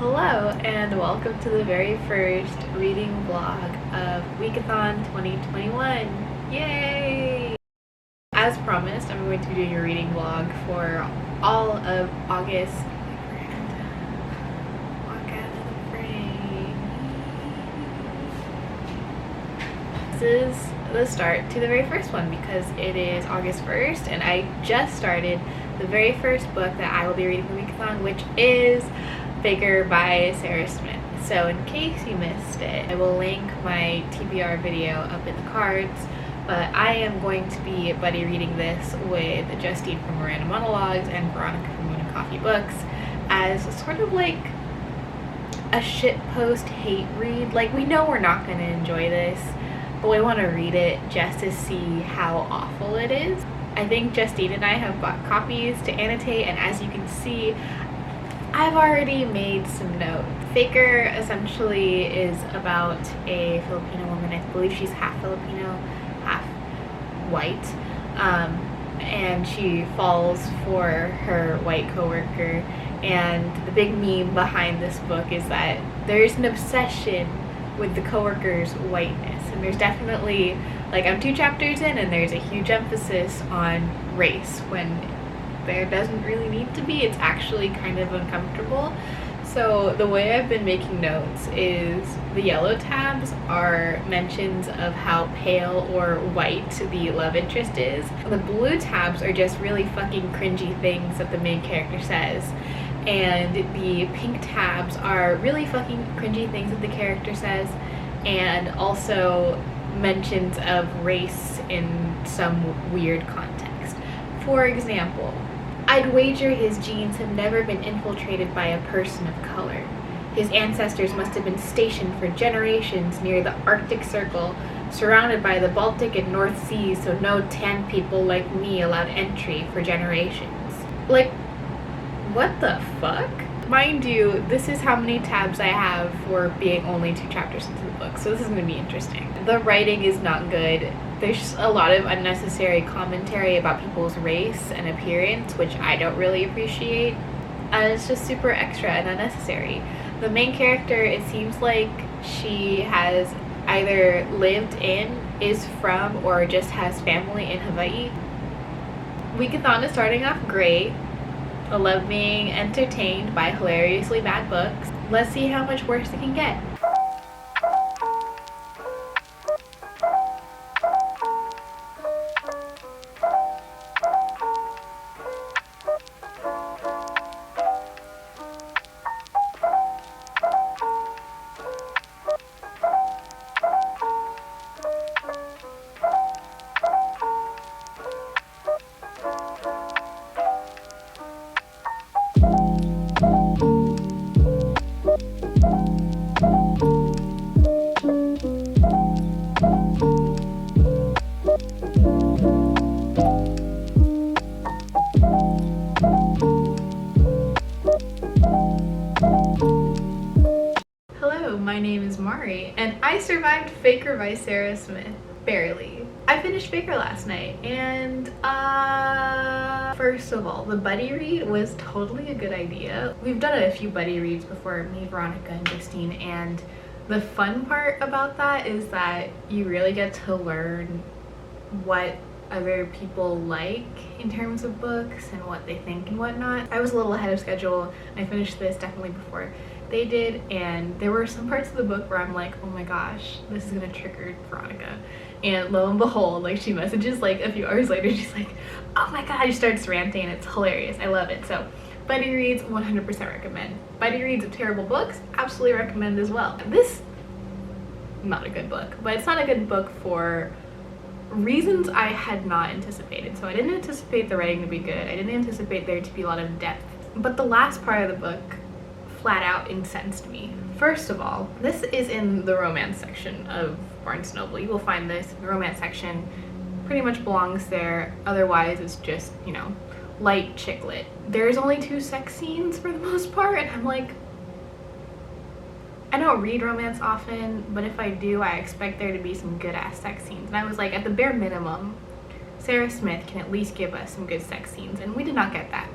Hello and welcome to the very first reading vlog of Wikathon 2021. Yay! As promised, I'm going to be doing a reading vlog for all of August. Walk out of the frame. This is the start to the very first one because it is August 1st and I just started the very first book that I will be reading for Wikathon, which is Faker by Sarah Smith. So in case you missed it, I will link my TBR video up in the cards, but I am going to be buddy reading this with Justine from Miranda Monologues and Veronica from Moon and Coffee Books as sort of like a shitpost hate read. Like, we know we're not going to enjoy this, but we want to read it just to see how awful it is. I think Justine and I have bought copies to annotate, and as you can see, I've already made some notes. Faker essentially is about a Filipino woman. I believe she's half Filipino, half white, and she falls for her white coworker. And the big meme behind this book is that there's an obsession with the coworker's whiteness, and there's definitely, like, I'm 2 chapters in and there's a huge emphasis on race when there doesn't really need to be. It's actually kind of uncomfortable. So the way I've been making notes is the yellow tabs are mentions of how pale or white the love interest is. The blue tabs are just really fucking cringy things that the main character says. And the pink tabs are really fucking cringy things that the character says, and also mentions of race in some weird context. For example, I'd wager his genes have never been infiltrated by a person of color. His ancestors must have been stationed for generations near the Arctic Circle, surrounded by the Baltic and North Seas, so no tan people like me allowed entry for generations. Like, what the fuck? Mind you, this is how many tabs I have for being only 2 chapters into the book, so this is going to be interesting. The writing is not good. There's a lot of unnecessary commentary about people's race and appearance, which I don't really appreciate. And it's just super extra and unnecessary. The main character, it seems like she has either lived in, is from, or just has family in Hawaii. Wikathon is starting off great. I love being entertained by hilariously bad books. Let's see how much worse it can get. My name is Mari, and I survived Faker by Sarah Smith. Barely. I finished Faker last night, and first of all, the buddy read was totally a good idea. We've done a few buddy reads before, me, Veronica, and Justine, and the fun part about that is that you really get to learn what other people like in terms of books and what they think and whatnot. I was a little ahead of schedule. I finished this definitely before they did, and there were some parts of the book where I'm like, oh my gosh, this is gonna trigger Veronica. And lo and behold, like, she messages like a few hours later, she's like, oh my god, she starts ranting, and it's hilarious. I love it. So buddy reads, 100% recommend. Buddy reads of terrible books, absolutely recommend as well. This, not a good book, but it's not a good book for reasons I had not anticipated. So I didn't anticipate the writing to be good. I didn't anticipate there to be a lot of depth. But the last part of the book flat out incensed me. First of all, this is in the romance section of Barnes & Noble. You will find this. The romance section pretty much belongs there. Otherwise, it's just, you know, light chick lit. There's only 2 sex scenes for the most part, and I'm like, I don't read romance often, but if I do, I expect there to be some good ass sex scenes. And I was like, at the bare minimum, Sarah Smith can at least give us some good sex scenes, and we did not get that.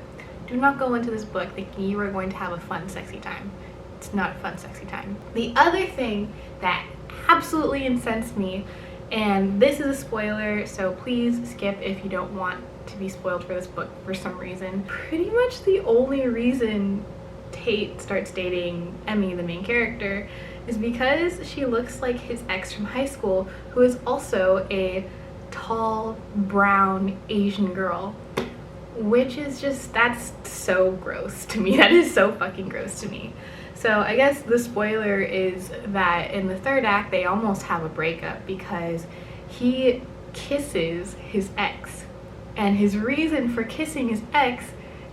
Do not go into this book thinking you are going to have a fun, sexy time. It's not a fun, sexy time. The other thing that absolutely incensed me, and this is a spoiler, so please skip if you don't want to be spoiled for this book for some reason. Pretty much the only reason Tate starts dating Emmy, the main character, is because she looks like his ex from high school, who is also a tall, brown, Asian girl. Which is just, that's so gross to me. That is so fucking gross to me. So I guess the spoiler is that in the third act they almost have a breakup because he kisses his ex. And his reason for kissing his ex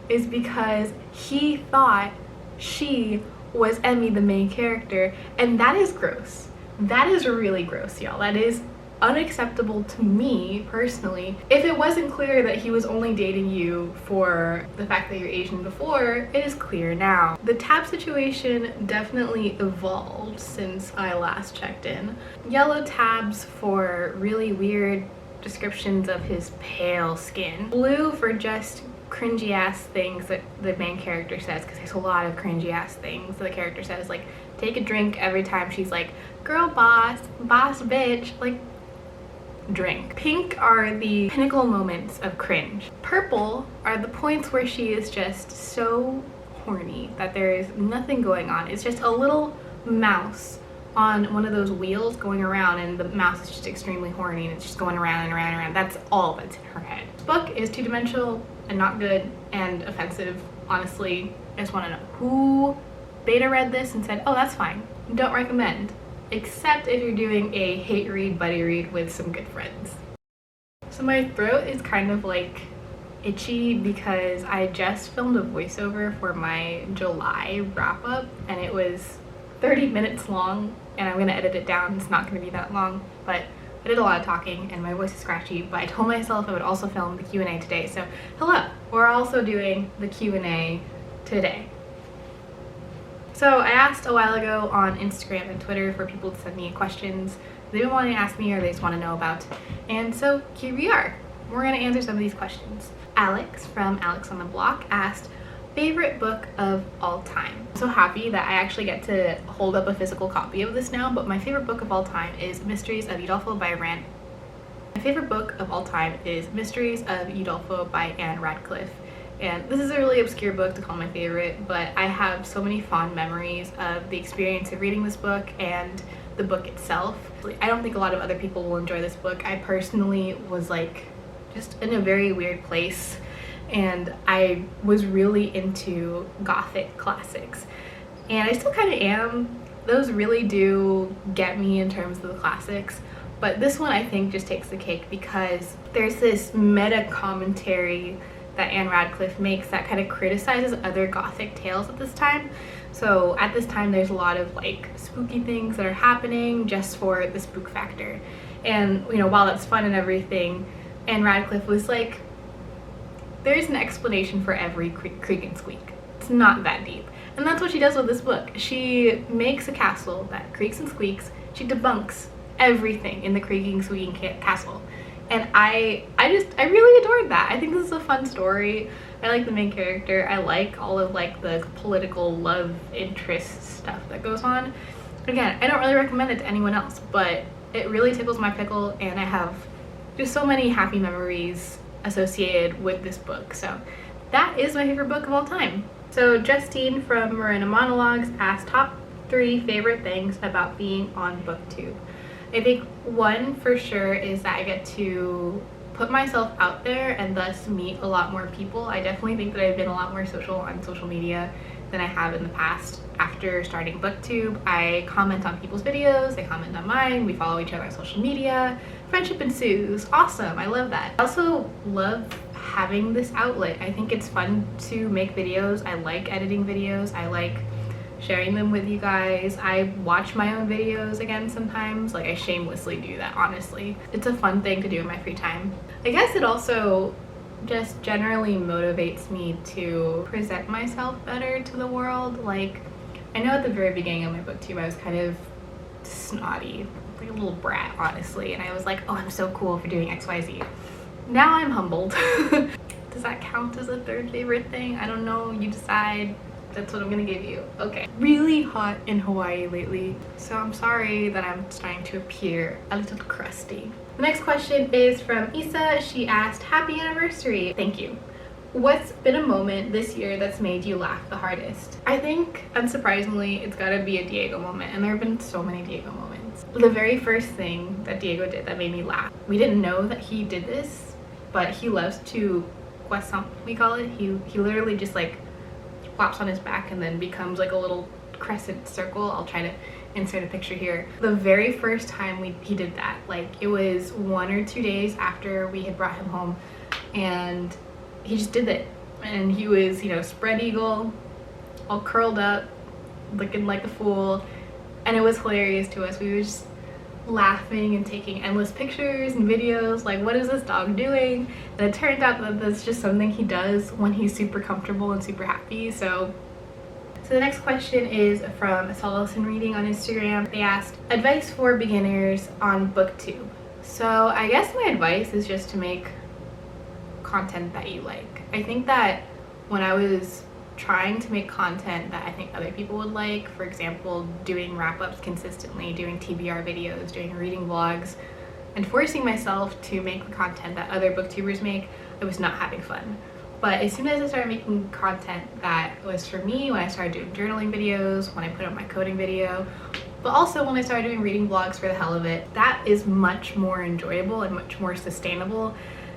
is because he thought she was Emmy, the main character. And that is gross. That is really gross, y'all. That is unacceptable to me personally. If it wasn't clear that he was only dating you for the fact that you're Asian before, it is clear now. The tab situation definitely evolved since I last checked in. Yellow tabs for really weird descriptions of his pale skin. Blue for just cringy ass things that the main character says, because there's a lot of cringy ass things that the character says, like take a drink every time she's like, girl boss, boss bitch, like drink. Pink are the pinnacle moments of cringe. Purple are the points where she is just so horny that there is nothing going on. It's just a little mouse on one of those wheels going around, and the mouse is just extremely horny and it's just going around and around and around. That's all that's in her head. This book is two-dimensional and not good and offensive. Honestly, I just want to know who beta read this and said, oh, that's fine, don't recommend. Except if you're doing a hate read, buddy read with some good friends. So my throat is kind of like itchy because I just filmed a voiceover for my July wrap up and it was 30 minutes long, and I'm gonna edit it down. It's not gonna be that long, but I did a lot of talking and my voice is scratchy, but I told myself I would also film the Q&A today. So hello, we're also doing the Q&A today. So I asked a while ago on Instagram and Twitter for people to send me questions they've been wanting to ask me or they just want to know about. And so here we are. We're going to answer some of these questions. Alex from Alex on the Block asked, favorite book of all time. I'm so happy that I actually get to hold up a physical copy of this now, but my favorite book of all time is Mysteries of Udolpho by Rand. My favorite book of all time is Mysteries of Udolpho by Anne Radcliffe. And this is a really obscure book to call my favorite, but I have so many fond memories of the experience of reading this book and the book itself. I don't think a lot of other people will enjoy this book. I personally was like just in a very weird place, and I was really into Gothic classics. And I still kind of am. Those really do get me in terms of the classics. But this one I think just takes the cake because there's this meta commentary that Anne Radcliffe makes that kind of criticizes other Gothic tales at this time. So at this time there's a lot of like spooky things that are happening just for the spook factor. And you know, while that's fun and everything, Anne Radcliffe was like, there's an explanation for every creak and squeak. It's not that deep. And that's what she does with this book. She makes a castle that creaks and squeaks. She debunks everything in the creaking, squeaking castle. And I really adored that. I think this is a fun story. I like the main character. I like all of like the political love interest stuff that goes on. Again, I don't really recommend it to anyone else, but it really tickles my pickle, and I have just so many happy memories associated with this book. So that is my favorite book of all time. So Justine from Marina Monologues asked top 3 favorite things about being on booktube. I think one for sure is that I get to put myself out there and thus meet a lot more people. I definitely think that I've been a lot more social on social media than I have in the past. After starting booktube, I comment on people's videos, they comment on mine, we follow each other on social media, friendship ensues. Awesome, I love that. I also love having this outlet. I think it's fun to make videos. I like editing videos. I like sharing them with you guys. I watch my own videos again sometimes. Like, I shamelessly do that, honestly. It's a fun thing to do in my free time. I guess it also just generally motivates me to present myself better to the world. Like, I know at the very beginning of my booktube I was kind of snotty, like a little brat, honestly, and I was like, oh, I'm so cool for doing XYZ. Now I'm humbled. Does that count as a third favorite thing? I don't know, you decide. That's what I'm gonna give you. Okay. Really hot in Hawaii lately, so I'm sorry that I'm starting to appear a little crusty. The next question is from Isa. She asked, happy anniversary. Thank you. What's been a moment this year that's made you laugh the hardest? I think, unsurprisingly, it's gotta be a Diego moment, and there have been so many Diego moments. The very first thing that Diego did that made me laugh, we didn't know that he did this, but he loves to wikathon, we call it. He literally just like flops on his back and then becomes like a little crescent circle. I'll try to insert a picture here. The very first time he did that, like it was 1 or 2 days after we had brought him home, and he just did it. And he was, you know, spread eagle, all curled up, looking like a fool, and it was hilarious to us. We were just laughing and taking endless pictures and videos, like what is this dog doing? And it turned out that that's just something he does when he's super comfortable and super happy. So the next question is from Solison Reading on Instagram. They asked, advice for beginners on booktube. So I guess my advice is just to make content that you like. I think that when I was trying to make content that I think other people would like, for example, doing wrap-ups consistently, doing TBR videos, doing reading vlogs, and forcing myself to make the content that other booktubers make, I was not having fun. But as soon as I started making content that was for me, when I started doing journaling videos, when I put up my coding video, but also when I started doing reading vlogs for the hell of it, that is much more enjoyable and much more sustainable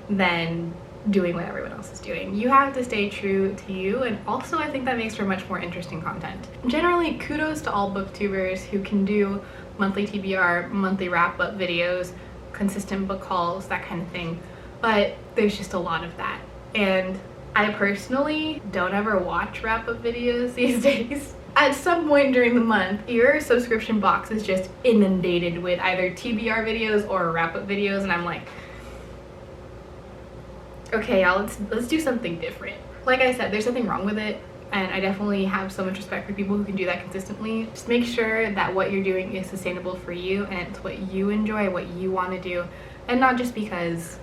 than doing what everyone else is doing. You have to stay true to you, and also I think that makes for much more interesting content. Generally, kudos to all booktubers who can do monthly TBR, monthly wrap-up videos, consistent book hauls, that kind of thing, but there's just a lot of that. And I personally don't ever watch wrap-up videos these days. At some point during the month, your subscription box is just inundated with either TBR videos or wrap-up videos, and I'm like, okay, y'all, let's do something different. Like I said, there's nothing wrong with it, and I definitely have so much respect for people who can do that consistently. Just make sure that what you're doing is sustainable for you, and it's what you enjoy, what you want to do, and not just because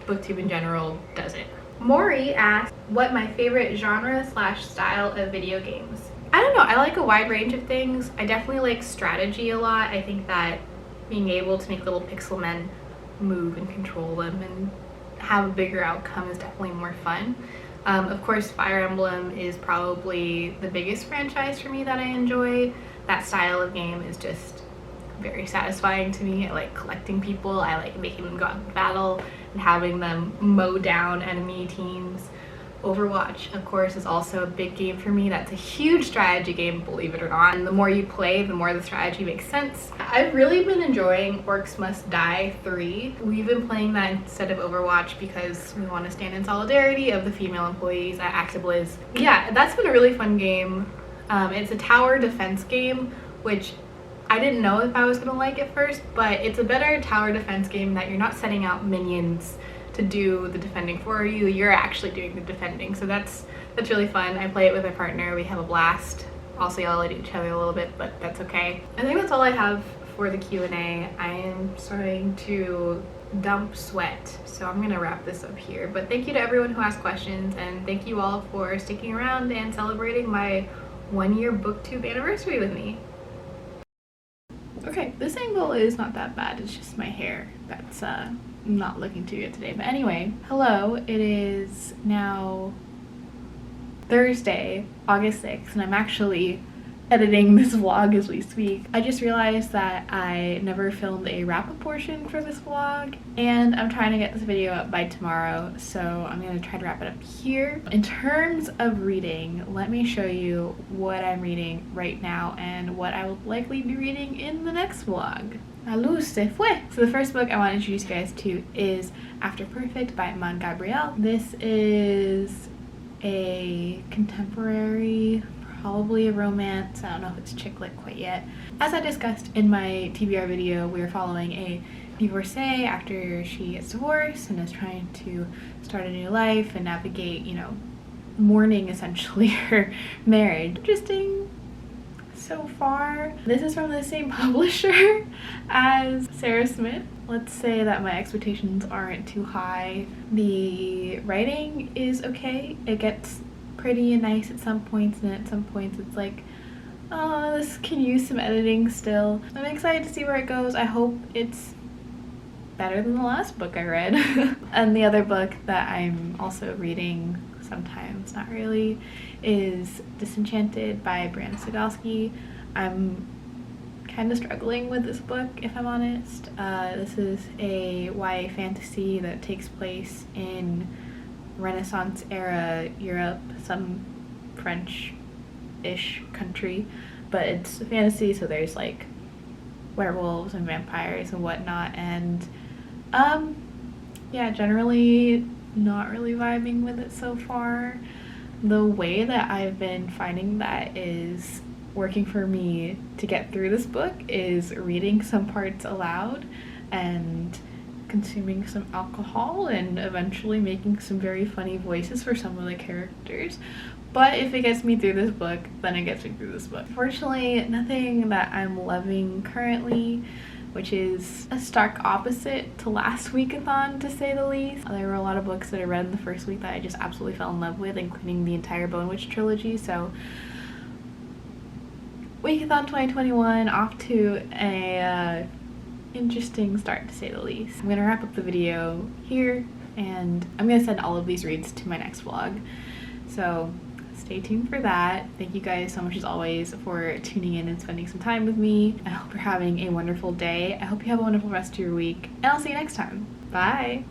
booktube in general does it. Maury asked what my favorite genre/style of video games. I don't know, I like a wide range of things. I definitely like strategy a lot. I think that being able to make little pixel men move and control them and have a bigger outcome is definitely more fun. Of course, Fire Emblem is probably the biggest franchise for me that I enjoy. That style of game is just very satisfying to me. I like collecting people, I like making them go out in battle and having them mow down enemy teams. Overwatch, of course, is also a big game for me. That's a huge strategy game, believe it or not. And the more you play, the more the strategy makes sense. I've really been enjoying Orcs Must Die 3. We've been playing that instead of Overwatch because we want to stand in solidarity of the female employees at ActiBliz. Yeah, that's been a really fun game. It's a tower defense game, which I didn't know if I was going to like at first, but it's a better tower defense game that you're not setting out minions to do the defending for you. You're actually doing the defending, so that's really fun. I play it with my partner. We have a blast. Also yell at each other a little bit, but that's okay. I think that's all I have for the Q&A. I am starting to dump sweat, so I'm gonna wrap this up here. But thank you to everyone who asked questions, and thank you all for sticking around and celebrating my 1-year booktube anniversary with me. Okay, this angle is not that bad. It's just my hair that's not looking too good today. But anyway, hello. It is now Thursday, August 6th, and I'm actually editing this vlog as we speak. I just realized that I never filmed a wrap-up portion for this vlog, and I'm trying to get this video up by tomorrow, so I'm gonna try to wrap it up here. In terms of reading, let me show you what I'm reading right now and what I will likely be reading in the next vlog. La luz se fue. So the first book I want to introduce you guys to is After Perfect by Man Gabriel. This is a contemporary, probably a romance. I don't know if it's chick lit quite yet. As I discussed in my TBR video, we are following a divorcee after she gets divorced and is trying to start a new life and navigate, you know, mourning essentially her marriage. Interesting so far. This is from the same publisher as Sarah Smith. Let's say that my expectations aren't too high. The writing is okay. It gets pretty and nice at some points, and at some points it's like, oh, this can use some editing still. I'm excited to see where it goes. I hope it's better than the last book I read. And the other book that I'm also reading sometimes, not really, is Disenchanted by Bram Stoker. I'm kind of struggling with this book, if I'm honest. This is a YA fantasy that takes place in Renaissance era Europe, some French-ish country, but it's a fantasy, so there's like werewolves and vampires and whatnot, and yeah, generally not really vibing with it so far. The way that I've been finding that is working for me to get through this book is reading some parts aloud and consuming some alcohol and eventually making some very funny voices for some of the characters. But if it gets me through this book, then it gets me through this book. Unfortunately, nothing that I'm loving currently, which is a stark opposite to last wikathon, to say the least. There were a lot of books that I read in the first week that I just absolutely fell in love with, including the entire Bone Witch trilogy, so wikathon 2021 off to a interesting start, to say the least. I'm gonna wrap up the video here, and I'm gonna send all of these reads to my next vlog, so stay tuned for that. Thank you guys so much as always for tuning in and spending some time with me. I hope you're having a wonderful day. I hope you have a wonderful rest of your week, and I'll see you next time. Bye!